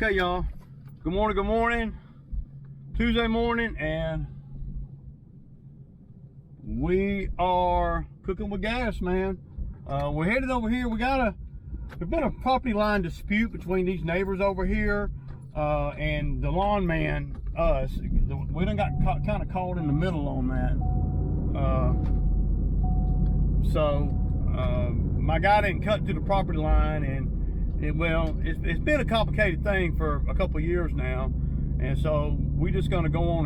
Okay, y'all. Good morning, good morning. Tuesday morning, and we are cooking with gas, man. We're headed over here. There's been a property line dispute between these neighbors over here and the lawn man, us. We done got kind of caught in the middle on that. So my guy didn't cut to the property line, and it's been a complicated thing for a couple of years now, and so we're just going to go on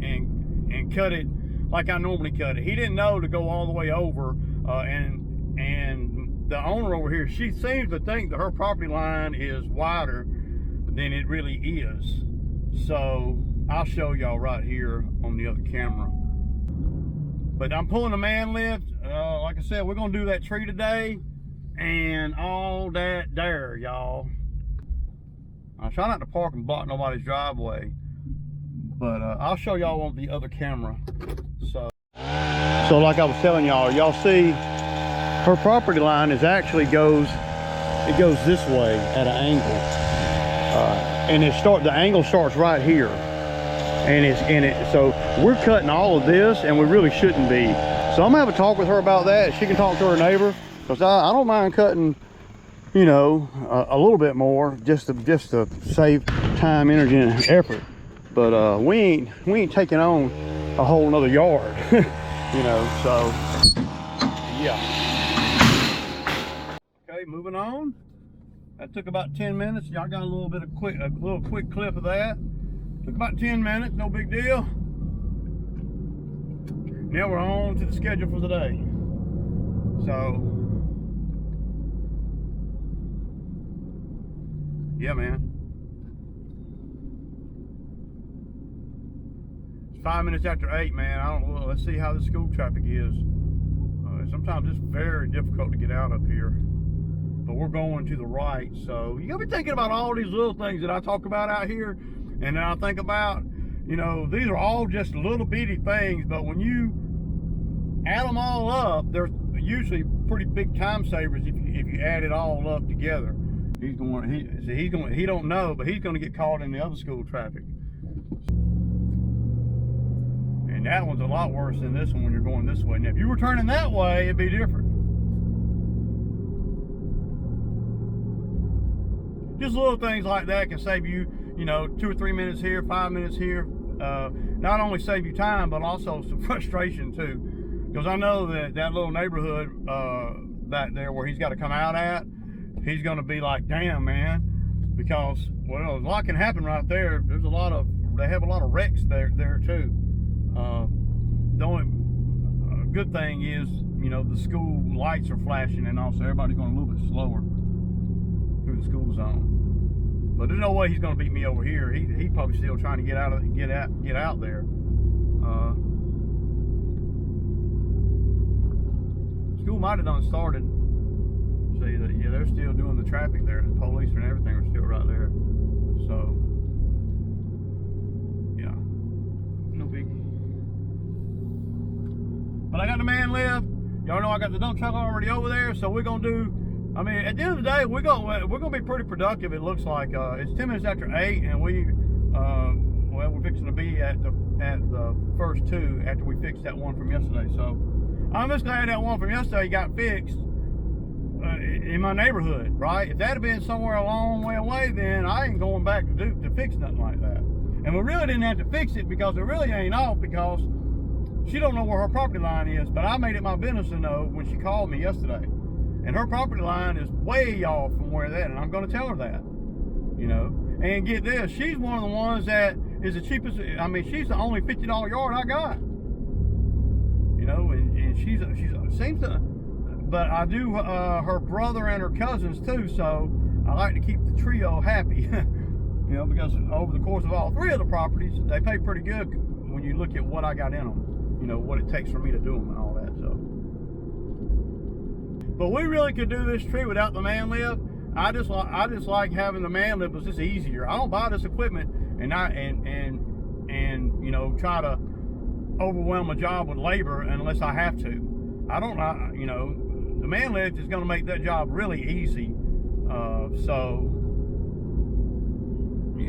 and cut it like I normally cut it. He didn't know to go all the way over, and the owner over here, she seems to think that her property line is wider than it really is. So I'll show y'all right here on the other camera. But I'm pulling a man lift. Like I said, we're gonna do that tree today and all that there, y'all. I try not to park and block nobody's driveway, but I'll show y'all on the other camera. So like I was telling y'all see her property is actually goes this way at an angle, and the angle starts right here, so we're cutting all of this, and we really shouldn't be. So I'm gonna have a talk with her about that. She can talk to her neighbor, because I don't mind cutting, you know, a little bit more just to save time, energy, and effort. But we ain't taking on a whole nother yard, you know. So yeah. Okay, moving on. That took about 10 minutes. Y'all got a little quick clip of that. Took about 10 minutes, no big deal. Now we're on to the schedule for the day. So yeah, man. It's 5 minutes after 8, man. Let's see how the school traffic is. Sometimes it's very difficult to get out up here, but we're going to the right. So you gotta be thinking about all these little things that I talk about out here, and then I think about, you know, these are all just little bitty things, but when you add them all up, they're usually pretty big time savers if you add it all up together. He don't know, but he's going to get caught in the other school traffic. And that one's a lot worse than this one when you're going this way. Now, if you were turning that way, it'd be different. Just little things like that can save you, you know, 2 or 3 minutes here, 5 minutes here. Not only save you time, but also some frustration too. Because I know that little neighborhood back there where he's got to come out at, he's going to be like, damn, man, because, well, a lot can happen right there. They have a lot of wrecks there too. The only good thing is, you know, the school lights are flashing, and also everybody's going a little bit slower through the school zone. But there's no way he's going to beat me over here. He's probably still trying to get out there. School might have done started. See that? Yeah, they're still doing the traffic there. The police and everything are still right there. So yeah, no biggie. But I got the man lift. Y'all know I got the dump truck already over there. So we're gonna do. I mean, at the end of the day, we're gonna be pretty productive. It looks like it's 10 minutes after 8, and we're fixing to be at the first two after we fixed that one from yesterday. So I'm just glad that one from yesterday got fixed in my neighborhood, right? If that had been somewhere a long way away, then I ain't going back to fix nothing like that. And we really didn't have to fix it because it really ain't off, because she don't know where her property line is. But I made it my business to know when she called me yesterday. And her property line is way off from where that, and I'm going to tell her that, you know. And get this, she's one of the ones that is the cheapest. I mean, she's the only $50 yard I got, you know. And she seems to, but I do her brother and her cousins too. So I like to keep the trio happy, you know, because over the course of all 3 of the properties, they pay pretty good when you look at what I got in them, you know, what it takes for me to do them and all that. So. But we really could do this tree without the man lift. I just like having the man lift. It's just easier. I don't buy this equipment and you know, try to overwhelm a job with labor unless I have to. You know, the man lift is going to make that job really easy. So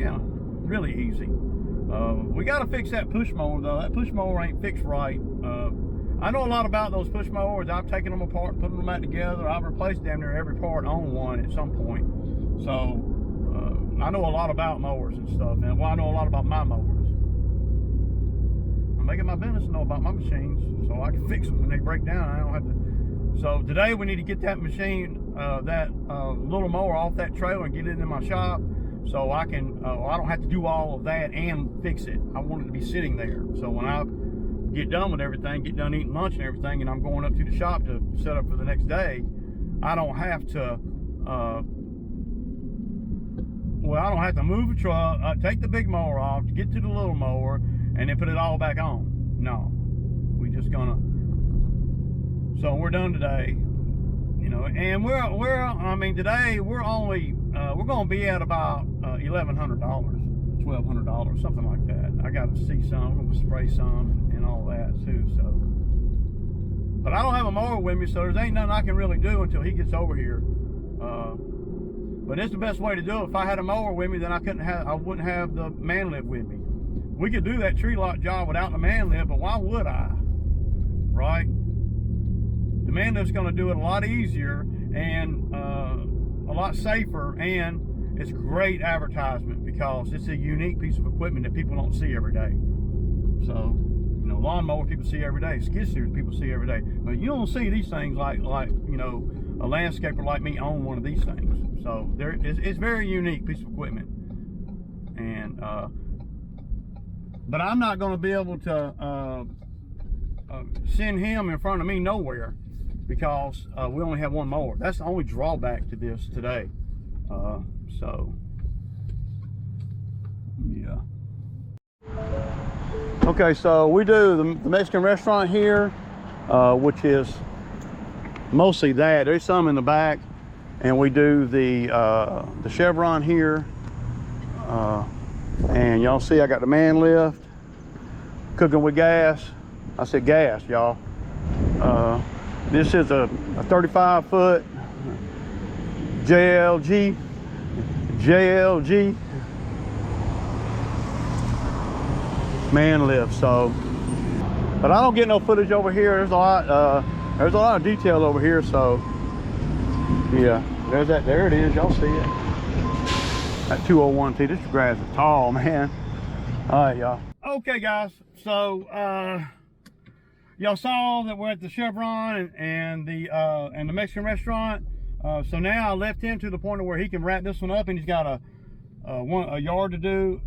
yeah, really easy. We got to fix that push mower though. That push mower ain't fixed right. I know a lot about those push mowers. I've taken them apart, put them back together. I've replaced damn near every part on one at some point. So I know a lot about mowers and stuff, and well, I know a lot about my mowers. I'm making my business know about my machines so I can fix them when they break down. I don't have to. So today we need to get that machine, that little mower off that trailer and get it in my shop, so I can, I don't have to do all of that and fix it. I want it to be sitting there. So when I get done with everything, get done eating lunch and everything, and I'm going up to the shop to set up for the next day, I don't have to, well, I don't have to move a truck, take the big mower off, get to the little mower, and then put it all back on. No, we just gonna, so we're done today, you know, and I mean, today we're only, we're gonna be at about $1,100, $1,200, something like that. I gotta see some, I'm gonna spray some and all that too, so. But I don't have a mower with me, so there's ain't nothing I can really do until he gets over here. But it's the best way to do it. If I had a mower with me, then I wouldn't have the man lift with me. We could do that tree lot job without the man lift, but why would I? Right? The man lift's gonna do it a lot easier and a lot safer, and it's great advertisement because it's a unique piece of equipment that people don't see every day. So, you know, lawnmower people see every day, skid steers people see every day, but you don't see these things like you know, a landscaper like me own one of these things. So it's very unique piece of equipment, and but I'm not going to be able to send him in front of me nowhere because we only have one mower. That's the only drawback to this today. So yeah. Okay, so we do the Mexican restaurant here, which is mostly that. There's some in the back, and we do the Chevron here, and y'all see I got the man lift, cooking with gas. I said gas, y'all. This is a 35-foot JLG man lift. So, but I don't get no footage over here. There's a lot of detail over here. So yeah, there it is. Y'all see it, that 201T. This grass is tall, man. All right, y'all. Okay, guys, so y'all saw that we're at the Chevron and the Mexican restaurant. So now I left him to the point where he can wrap this one up, and he's got a yard to do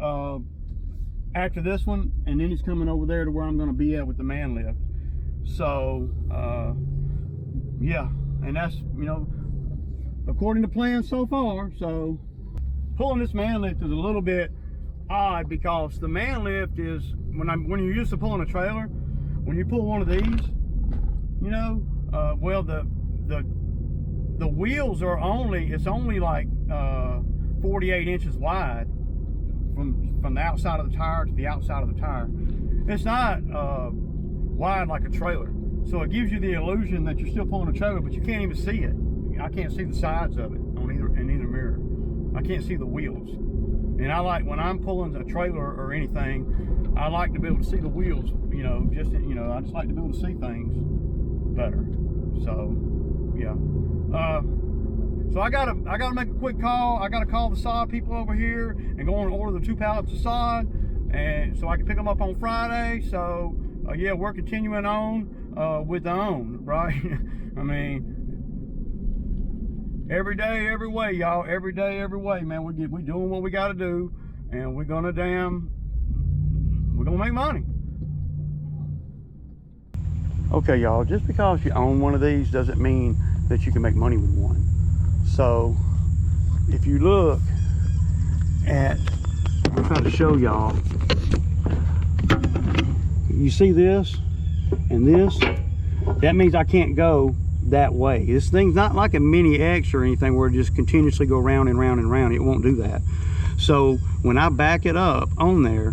after this one, and then he's coming over there to where I'm going to be at with the man lift. So yeah, and that's, you know, according to plan so far. So pulling this man lift is a little bit odd because the man lift is when you're used to pulling a trailer, when you pull one of these, you know, well, the wheels are only like 48 inches wide from the outside of the tire to the outside of the tire. It's not wide like a trailer, so it gives you the illusion that you're still pulling a trailer, but you can't even see it. I can't see the sides of it in either mirror. I can't see the wheels. And I like, when I'm pulling a trailer or anything, I like to be able to see the wheels, you know, I just like to be able to see things better. So yeah. So I gotta make a quick call. I gotta call the sod people over here and go and order the 2 pallets of sod, and so I can pick them up on Friday. So yeah, we're continuing on with the own, right? I mean, every day, every way, y'all. Every day, every way, man. We doing what we gotta do, and we're gonna make money. Okay, y'all. Just because you own one of these doesn't mean that you can make money with one. So if you look at, I'm trying to show y'all, you see this and this, that means I can't go that way. This thing's not like a mini X or anything where it just continuously go round and round and round. It won't do that. So when I back it up on there,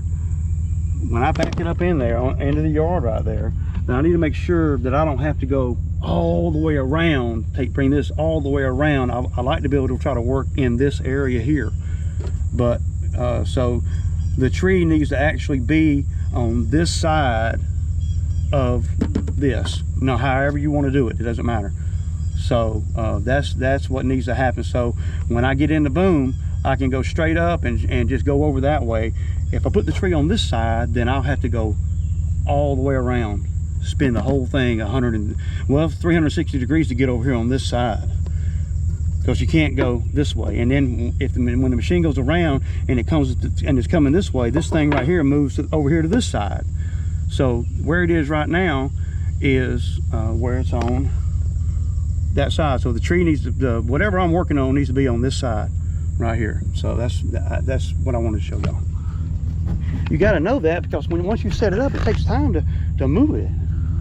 when I back it up in there into the yard right there, then I need to make sure that I don't have to go all the way around, bring this all the way around. I like to be able to try to work in this area here, but So the tree needs to actually be on this side of this. Now, however you want to do it, it doesn't matter. So that's what needs to happen. So when I get in the boom, I can go straight up and just go over that way. If I put the tree on this side, then I'll have to go all the way around, spin the whole thing 360 degrees to get over here on this side, because you can't go this way. And then when the machine goes around and it comes and it's coming this way, this thing right here moves over here to this side. So where it is right now is where it's on that side. So the tree needs to, whatever I'm working on needs to be on this side right here. So that's what I wanted to show y'all. You got to know that, because once you set it up, it takes time to move it.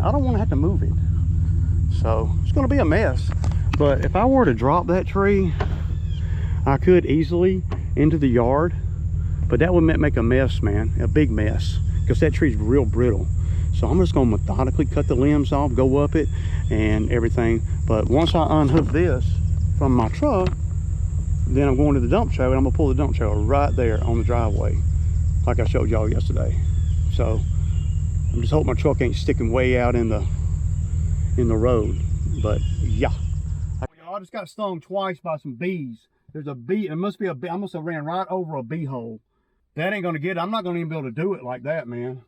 I don't want to have to move it. So it's going to be a mess. But if I were to drop that tree, I could easily into the yard, but that would make a mess, man, a big mess, because that tree's real brittle. So I'm just going to methodically cut the limbs off, go up it and everything. But once I unhook this from my truck, then I'm going to the dump trailer, and I'm going to pull the dump trailer right there on the driveway, like I showed y'all yesterday. So I'm just hoping my truck ain't sticking way out in the road. But yeah, I just got stung twice by some bees. There's a bee. It must be a bee. I must have ran right over a bee hole. That ain't gonna get it. I'm not gonna even be able to do it like that, man.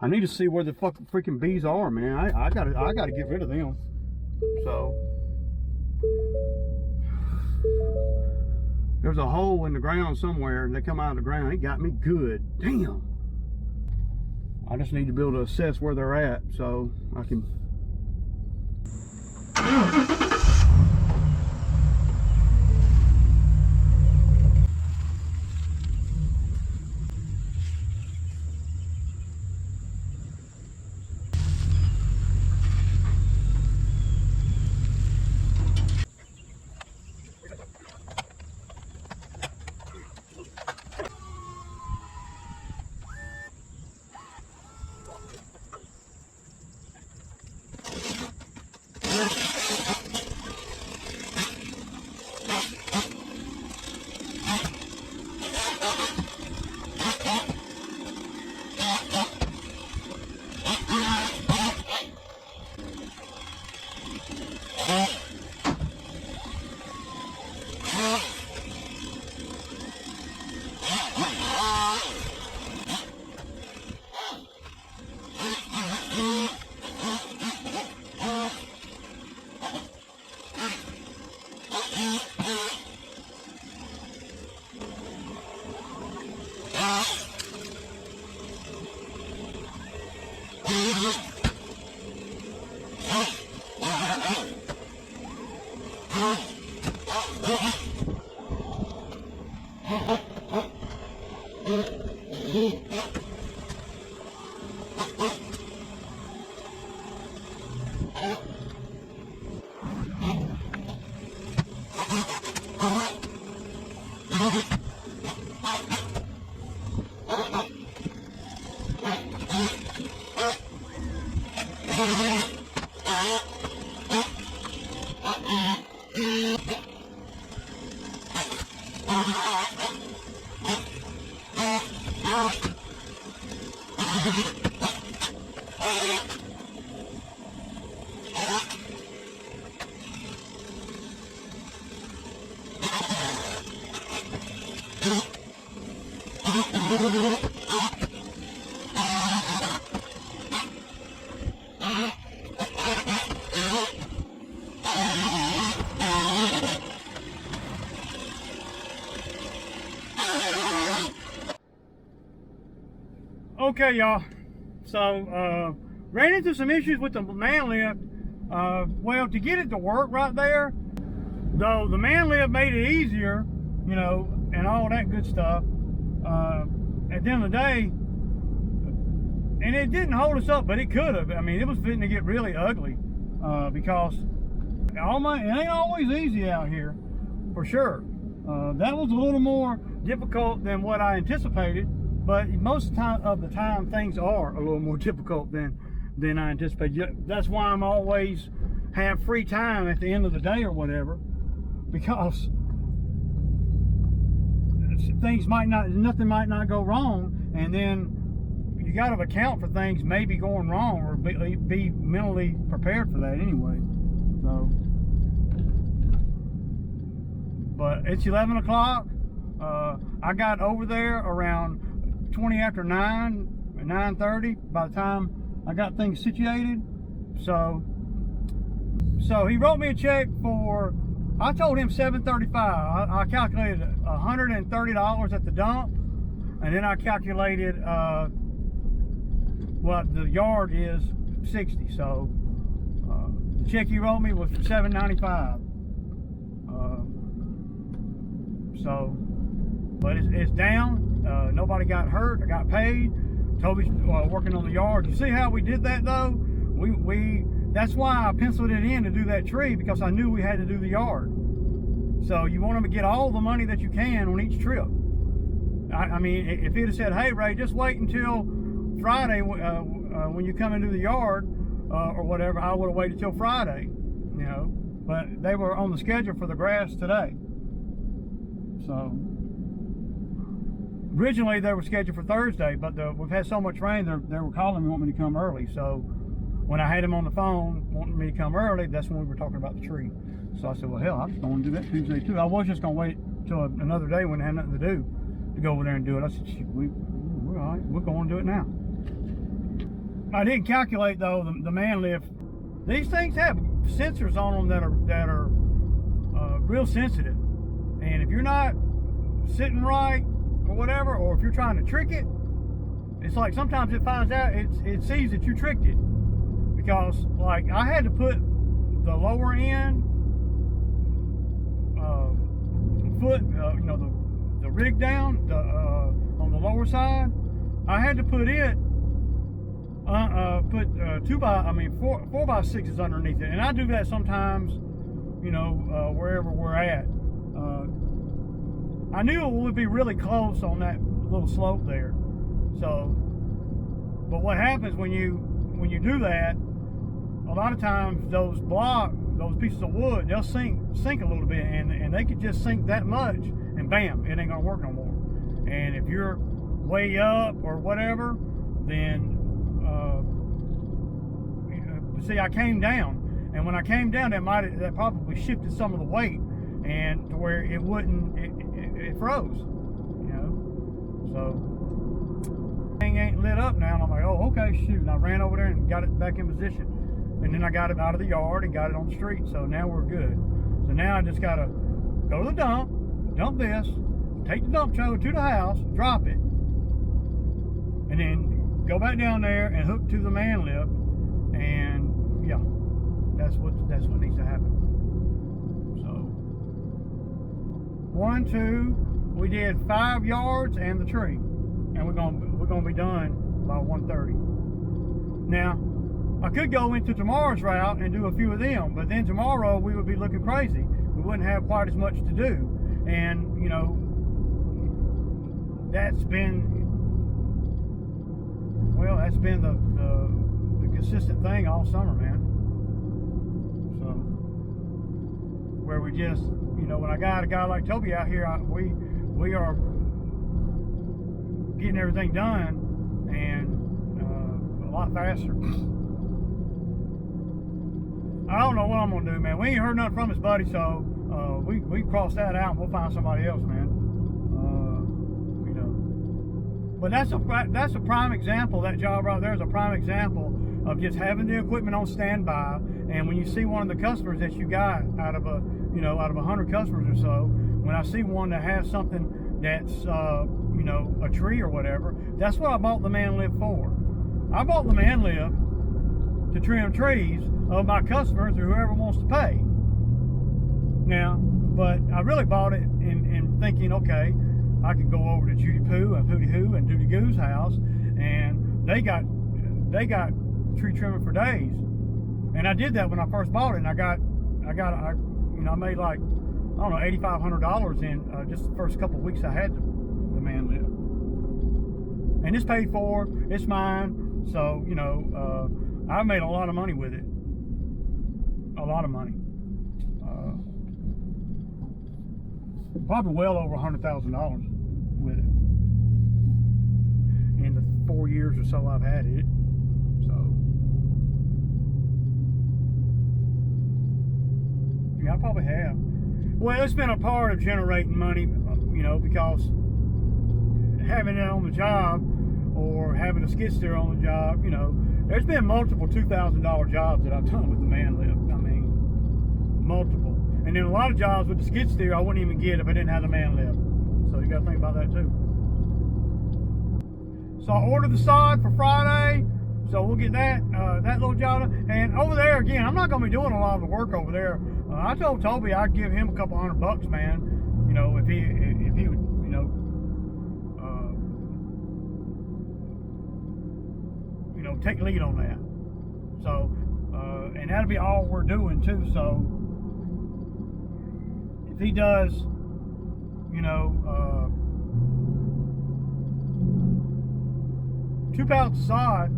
I need to see where the freaking bees are, man. I gotta get rid of them. So there's a hole in the ground somewhere, and they come out of the ground. It got me good. Damn. I just need to be able to assess where they're at so I can. Okay, y'all, so ran into some issues with the man lift. Well, to get it to work right there, though the man lift made it easier, you know, and all that good stuff, at the end of the day, and it didn't hold us up, but it could have. I mean, it was fitting to get really ugly, because it ain't always easy out here, for sure. That was a little more difficult than what I anticipated. But most of the time, things are a little more difficult than I anticipated. That's why I'm always have free time at the end of the day or whatever, because nothing might not go wrong, and then you got to account for things maybe going wrong, or be mentally prepared for that anyway. So, but it's 11 o'clock. I got over there around 20 after 9, 9:30 by the time I got things situated. So he wrote me a check for, I told him $735. I calculated $130 at the dump, and then I calculated what the yard is 60. So the check he wrote me was for $795. But it's down. Nobody got hurt. I got paid. Toby's working on the yard. You see how we did that though? That's why I penciled it in to do that tree, because I knew we had to do the yard. So you want them to get all the money that you can on each trip. I mean, if he'd have said, hey Ray, just wait until Friday when you come into the yard or whatever, I would have waited till Friday, you know. But they were on the schedule for the grass today. So originally they were scheduled for Thursday, but we've had so much rain, they were calling me wanting me to come early. So when I had him on the phone wanting me to come early, that's when we were talking about the tree. So I said, well, hell, I'm just going to do that Tuesday too. I was just going to wait till another day when I had nothing to do to go over there and do it. I said, we're all right, we're going to do it now. I didn't calculate though the man lift. These things have sensors on them that are real sensitive, and if you're not sitting right or whatever, or if you're trying to trick it, it's like sometimes it finds out, it sees that you tricked it. Because like I had to put the lower end foot, you know, the rig down on the lower side. I had to put it put 4x6s underneath it, and I do that sometimes, you know, wherever we're at. I knew it would be really close on that little slope there. So, but what happens when you do that, a lot of times those pieces of wood, they'll sink a little bit, and they could just sink that much, and bam, it ain't gonna work no more. And if you're way up or whatever, then see, I came down, and when I came down, that probably shifted some of the weight, and to where it wouldn't, it froze, you know. So thing ain't lit up now, and I'm like, oh, okay, shoot. And I ran over there and got it back in position, and then I got it out of the yard and got it on the street. So now we're good. So now I just gotta go to the dump this, take the dump trailer to the house, drop it, and then go back down there and hook to the man lift, and yeah, that's what needs to happen. So 1, 2, we did 5 yards and the tree, and we're gonna be done by 1:30. Now I could go into tomorrow's route and do a few of them, but then tomorrow we would be looking crazy. We wouldn't have quite as much to do, and you know, that's been the consistent thing all summer, man. So where we just, you know, when I got a guy like Toby out here, we are getting everything done, and a lot faster. I don't know what I'm gonna do, man. We ain't heard nothing from his buddy, so we cross that out and we'll find somebody else, man. You know, but that's a prime example. That job right there is a prime example of just having the equipment on standby. And when you see one of the customers that you got out of 100 customers or so, when I see one that has something that's you know, a tree or whatever, that's what I bought the man lift for. I bought the man lift to trim trees of my customers or whoever wants to pay. Now, but I really bought it in thinking, okay, I could go over to Judy Poo and Hootie Hoo and Duty Goo's house, and they got tree trimming for days. And I did that when I first bought it, and I made like, I don't know, $8,500 in just the first couple of weeks I had the man lift. And it's paid for, it's mine, so, you know, I made a lot of money with it. A lot of money. Probably well over $100,000. with it in the 4 years or so I've had it. So yeah, I probably have. Well, it's been a part of generating money, you know, because having it on the job or having a skid steer on the job, you know, there's been multiple $2,000 jobs that I've done with the man lift. I mean, multiple. And then a lot of jobs with the skid steer I wouldn't even get if I didn't have the man lift. So you got to think about that too. So I ordered the sod for Friday. So we'll get that that little job. And over there again, I'm not going to be doing a lot of the work over there. I told Toby I'd give him a couple $100, man. You know, if he would, you know, take lead on that. So, and that'll be all we're doing too. So, if he does, you know, 2 pallets of sod,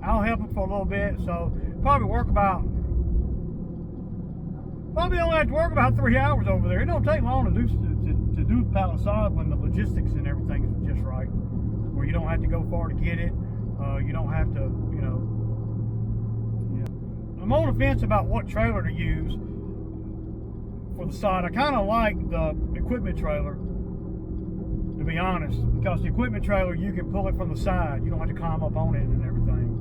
I'll help him for a little bit. So, probably only have to work about 3 hours over there. It don't take long to do a pallet of sod when the logistics and everything is just right. Where you don't have to go far to get it. You don't have to, you know. Yeah. I'm on the fence about what trailer to use for the sod. I kind of like the equipment trailer, to be honest, because the equipment trailer you can pull it from the side. You don't have to climb up on it and everything.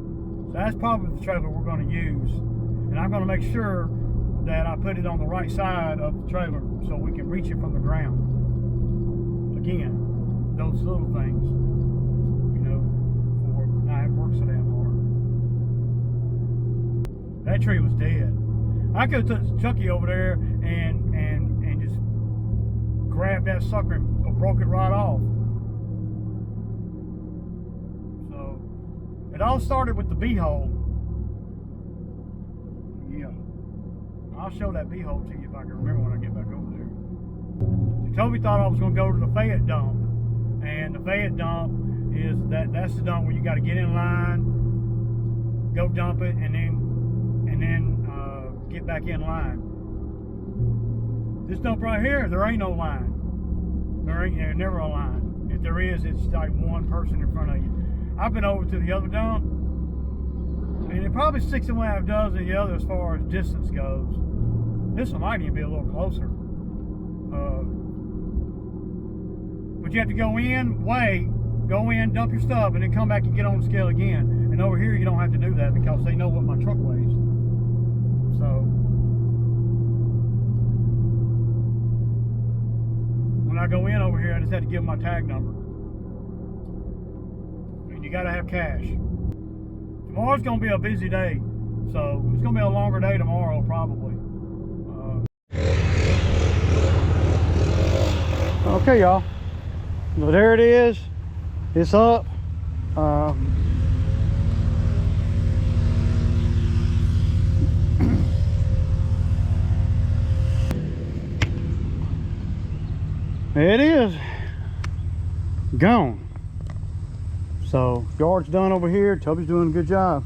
So that's probably the trailer we're going to use, and I'm going to make sure that I put it on the right side of the trailer so we can reach it from the ground. Again, those little things, you know, for now it works so damn hard. That tree was dead. I could have took Chucky over there and just grabbed that sucker and broke it right off. So it all started with the B-hole. Yeah. I'll show that B-hole to you if I can remember when I get back over there. Toby thought I was going to go to the Fayette dump, and the Fayette dump is that's the dump where you got to get in line, go dump it, and then get back in line. This dump right here, there ain't no line. There's never a line. If there is, it's like one person in front of you. I've been over to the other dump, and it probably 6.5 dozen the other as far as distance goes. This one might even be a little closer. But you have to go in, weigh, dump your stuff, and then come back and get on the scale again. And over here, you don't have to do that because they know what my truck weighs. So, when I go in over here, I just have to give them my tag number. And you got to have cash. Tomorrow's going to be a busy day. So, it's going to be a longer day tomorrow, probably. Okay, y'all. Well, there it is. It's up. It is gone. So yard's done over here. Toby's doing a good job.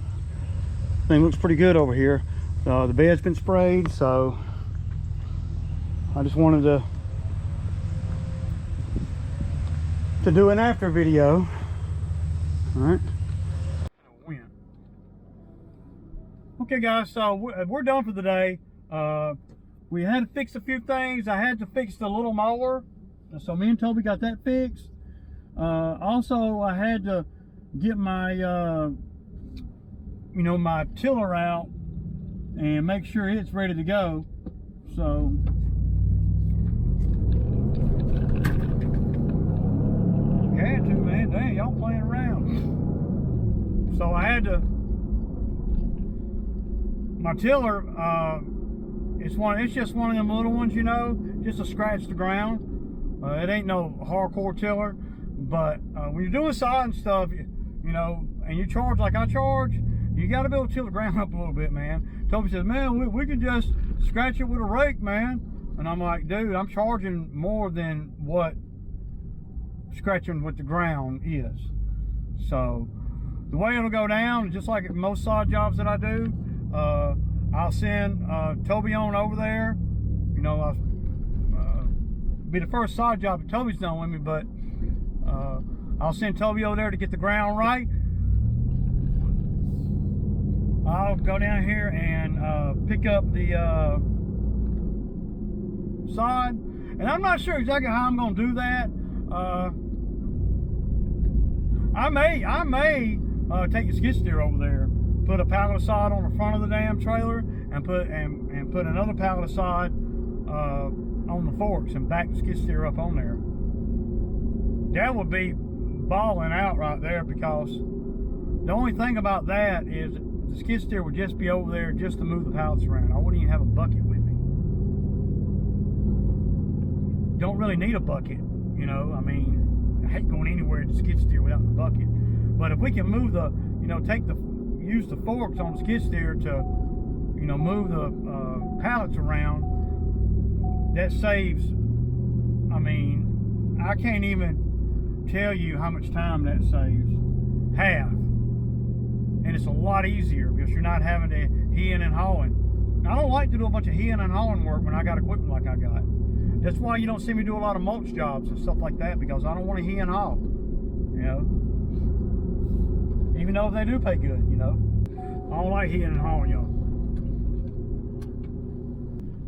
Thing looks pretty good over here. The bed's been sprayed, so I just wanted to do an after video. All right. Okay, guys. So we're done for the day. We had to fix a few things. I had to fix the little mower. So me and Toby got that fixed. Also, I had to get my, you know, my tiller out and make sure it's ready to go. So, had to, man. Dang, y'all playing around. So I had to. My tiller, it's just one of them little ones, you know, just to scratch the ground. It ain't no hardcore tiller, but when you're doing sod and stuff, you know, and you charge like I charge, you got to be able to till the ground up a little bit, man. Toby says, man, we can just scratch it with a rake, man. And I'm like, dude, I'm charging more than what scratching with the ground is. So the way it'll go down, just like most sod jobs that I do, I'll send Toby on over there. You know, I'll be the first side job that Toby's done with me, but I'll send Toby over there to get the ground right. I'll go down here and pick up the sod, and I'm not sure exactly how I'm going to do that. I may take a skid steer over there, put a pallet of sod on the front of the damn trailer, and put another pallet of sod on the forks and back the skid steer up on there. That would be balling out right there, because the only thing about that is the skid steer would just be over there just to move the pallets around. I wouldn't even have a bucket with me. Don't really need a bucket, you know. I mean, I hate going anywhere in the skid steer without the bucket. But if we can move the, you know, use the forks on the skid steer to, you know, move the pallets around, that saves, I mean, I can't even tell you how much time that saves. Half. And it's a lot easier because you're not having to he-in and hauling. I don't like to do a bunch of he-in and hauling work when I got equipment like I got. That's why you don't see me do a lot of mulch jobs and stuff like that, because I don't want to he and haul, you know. Even though they do pay good, you know. I don't like he and hauling, y'all.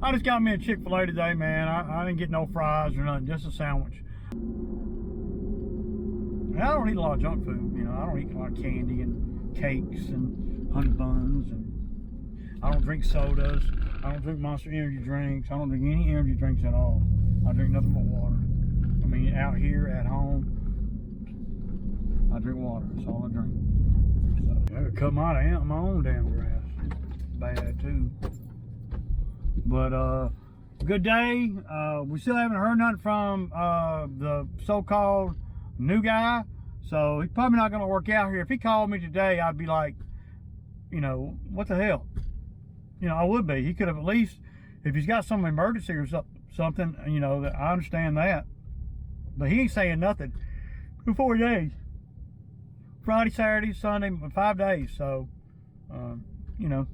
I just got me a Chick-fil-A today, man. I didn't get no fries or nothing, just a sandwich. And I don't eat a lot of junk food, you know. I don't eat a lot of candy and cakes and honey buns, and I don't drink sodas. I don't drink Monster energy drinks. I don't drink any energy drinks at all. I drink nothing but water. I mean, out here at home, I drink water. That's all I drink. So I could cut my own damn grass. Bad too. But good day. We still haven't heard nothing from the so-called new guy. So he's probably not going to work out here. If he called me today, I'd be like, you know, what the hell? You know, I would be. He could have at least, if he's got some emergency or something, you know, that I understand that. But he ain't saying nothing for 4 days. Friday, Saturday, Sunday, 5 days. So, you know,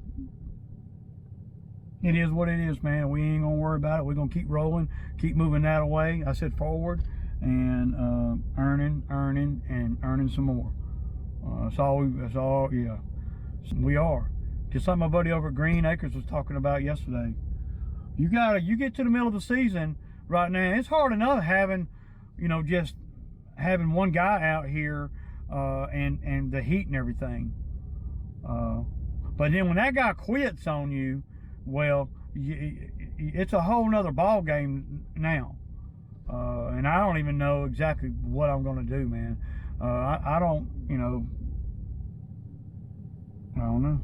it is what it is, man. We ain't gonna worry about it. We're gonna keep rolling, keep moving that away. I said forward, and earning some more. That's all, yeah. We are. Just like my buddy over at Green Acres was talking about yesterday. You get to the middle of the season right now, it's hard enough having, you know, just having one guy out here and the heat and everything. But then when that guy quits on you, well, it's a whole nother ball game now. And I don't even know exactly what I'm going to do, man. I don't, you know, I don't know.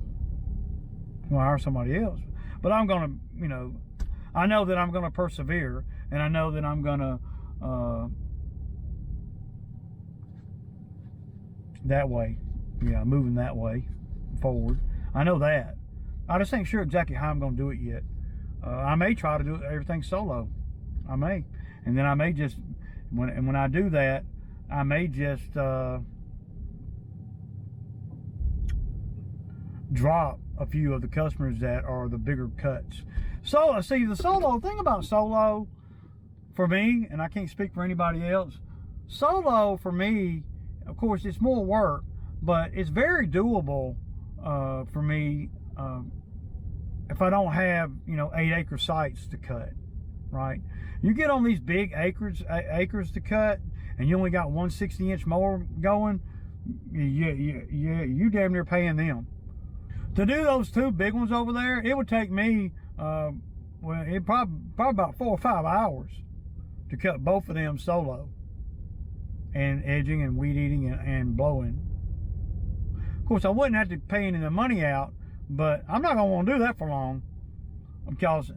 I'm gonna hire somebody else, but I'm gonna, you know, I know that I'm gonna persevere, and I know that I'm gonna that way, yeah, moving that way forward. I know that. I just ain't sure exactly how I'm gonna do it yet. I may try to do everything solo. I may, and then I may just when I do that, I may just drop a few of the customers that are the bigger cuts. So see, the solo thing about solo for me, and I can't speak for anybody else, solo for me, of course, it's more work, but it's very doable for me if I don't have, you know, 8-acre sites to cut, right? You get on these big acres to cut, and you only got 1 60-inch mower going, you damn near paying them. To do those 2 big ones over there, it would take me, well, it probably about 4 or 5 hours to cut both of them solo, and edging and weed eating and blowing. Of course, I wouldn't have to pay any of the money out, but I'm not gonna want to do that for long, because,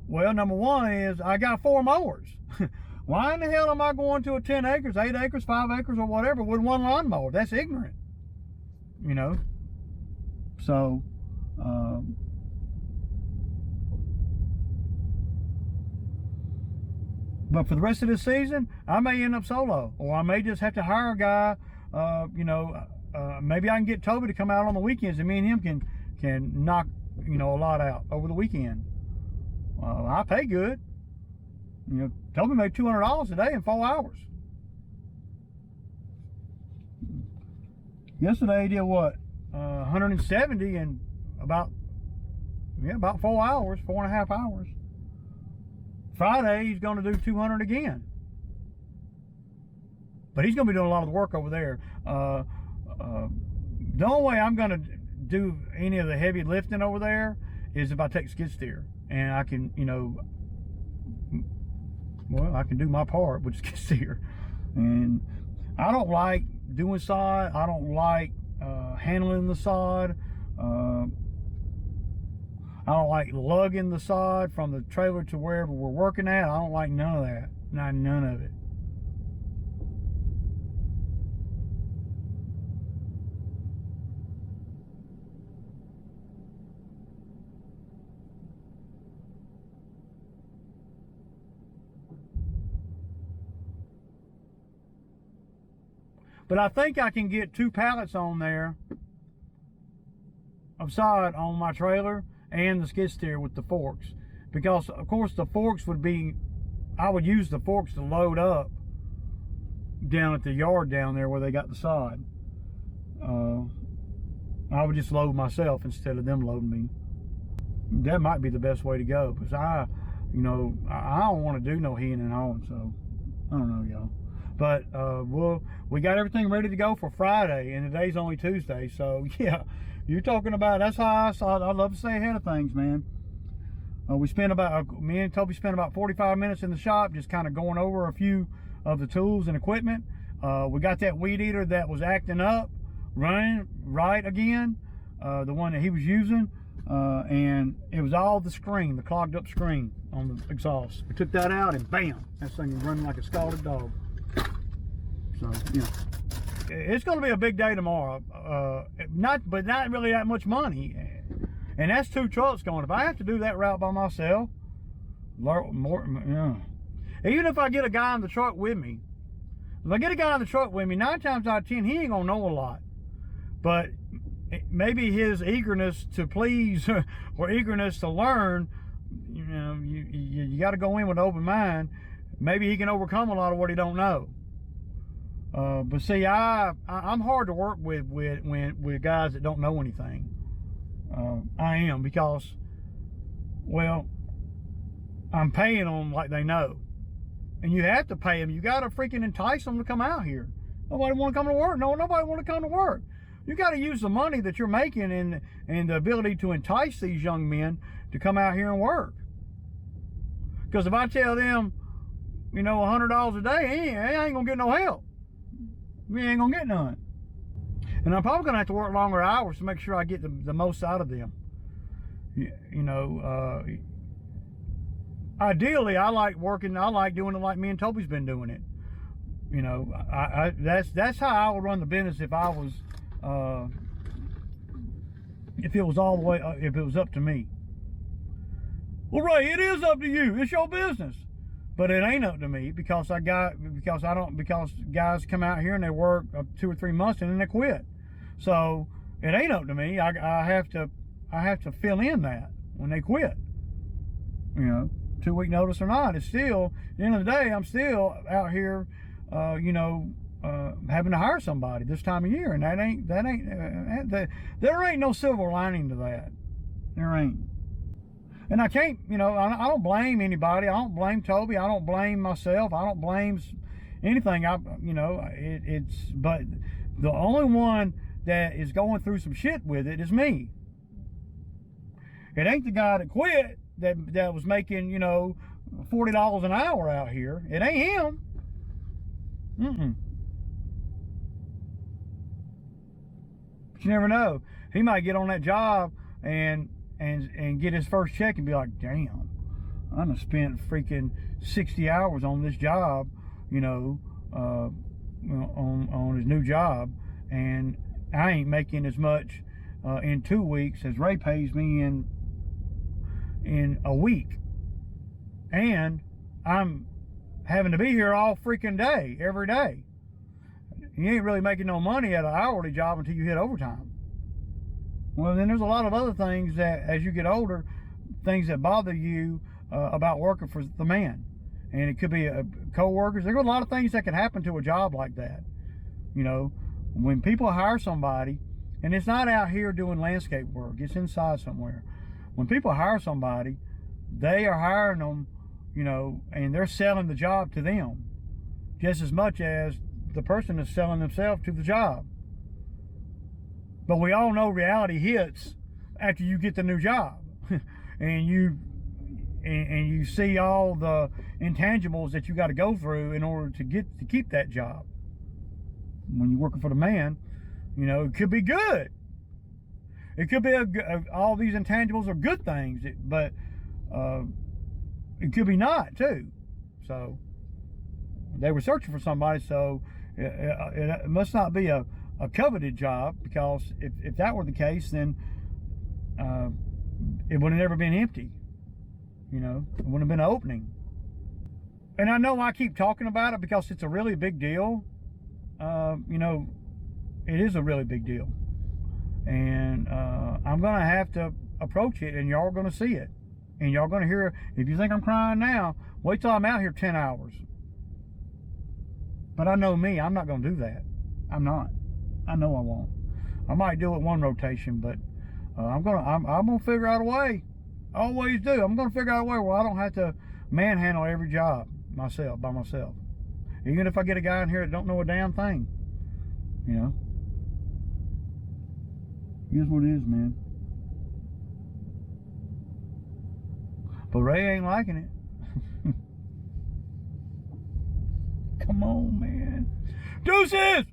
well, number one is I got 4 mowers. Why in the hell am I going to a 10 acres, 8 acres, 5 acres, or whatever with 1 lawnmower? That's ignorant, you know. So, but for the rest of this season, I may end up solo, or I may just have to hire a guy. You know, maybe I can get Toby to come out on the weekends, and me and him can knock you know, a lot out over the weekend. I pay good. You know, Toby made $200 a day in 4 hours. Yesterday he did what? 170 in about 4 hours, 4.5 hours. Friday he's going to do 200 again. But he's going to be doing a lot of the work over there. The only way I'm going to do any of the heavy lifting over there is if I take skid steer, and I can, you know, well, I can do my part with skid steer. And I don't like doing sod. I don't like handling the sod. I don't like lugging the sod from the trailer to wherever we're working at. I don't like none of that. None of it. But I think I can get 2 pallets on there of sod on my trailer and the skid steer with the forks. Because, of course, the forks would be, I would use the forks to load up down at the yard down there where they got the sod. I would just load myself instead of them loading me. That might be the best way to go, because I don't want to do no heeing and hawing, so I don't know, y'all. But we got everything ready to go for Friday, and today's only Tuesday. So yeah, you're talking about, that's how I love to stay ahead of things, man. Me and Toby spent about 45 minutes in the shop just kind of going over a few of the tools and equipment. We got that weed eater that was acting up, running right again, the one that he was using, and it was all the screen, the clogged up screen on the exhaust. We took that out, and bam, that thing was running like a scalded dog. So, yeah, it's going to be a big day tomorrow. Not really that much money, and that's 2 trucks going. If I have to do that route by myself, even if I get a guy in the truck with me, 9 times out of 10 he ain't gonna know a lot. But maybe his eagerness to please or eagerness to learn, you know, you got to go in with an open mind. Maybe he can overcome a lot of what he don't know. But see, I'm hard to work with guys that don't know anything. I am, because, well, I'm paying them like they know, and you have to pay them. You got to freaking entice them to come out here. Nobody want to come to work. No, nobody want to come to work. You got to use the money that you're making and the ability to entice these young men to come out here and work. Because if I tell them, you know, $100 a day, I ain't gonna get no help. We ain't gonna get none. And I'm probably gonna have to work longer hours to make sure I get the most out of them. You know, ideally, I like doing it like me and Toby's been doing it. You know, that's how I would run the business if I was, if it was all the way, if it was up to me. Well, Ray, it is up to you. It's your business. But it ain't up to me, because because guys come out here and they work 2 or 3 months and then they quit. So it ain't up to me. I have to fill in that when they quit. You know, 2-week notice or not, it's still, at the end of the day, I'm still out here, you know, having to hire somebody this time of year, and there ain't no silver lining to that. There ain't. And I can't, you know, I don't blame anybody. I don't blame Toby. I don't blame myself. I don't blame anything. But the only one that is going through some shit with it is me. It ain't the guy that quit that was making, you know, $40 an hour out here. It ain't him. But you never know. He might get on that job and get his first check and be like, damn, I done spent freaking 60 hours on this job, you know, on his new job, and I ain't making as much in 2 weeks as Ray pays me in a week. And I'm having to be here all freaking day, every day. You ain't really making no money at an hourly job until you hit overtime. Well, then there's a lot of other things that, as you get older, things that bother you about working for the man. And it could be co-workers. There's a lot of things that can happen to a job like that. You know, when people hire somebody, and it's not out here doing landscape work, it's inside somewhere. When people hire somebody, they are hiring them, you know, and they're selling the job to them just as much as the person is selling themselves to the job. But we all know reality hits after you get the new job. and you see all the intangibles that you got to go through in order to keep that job. When you're working for the man, you know, it could be good. It could be all these intangibles are good things, but it could be not too. So they were searching for somebody, so it must not be a coveted job, because if that were the case, then it would have never been empty. You know, it wouldn't have been an opening. And I know I keep talking about it because it's a really big deal. You know, it is a really big deal. And I'm going to have to approach it, and y'all are going to see it. And y'all going to hear, if you think I'm crying now, wait till I'm out here 10 hours. But I know me, I'm not going to do that. I'm not. I know I won't. I might do it one rotation, but I'm gonna figure out a way. I always do. I'm gonna figure out a way where I don't have to manhandle every job by myself. Even if I get a guy in here that don't know a damn thing, you know. Here's what it is, man. But Ray ain't liking it. Come on, man. Deuces!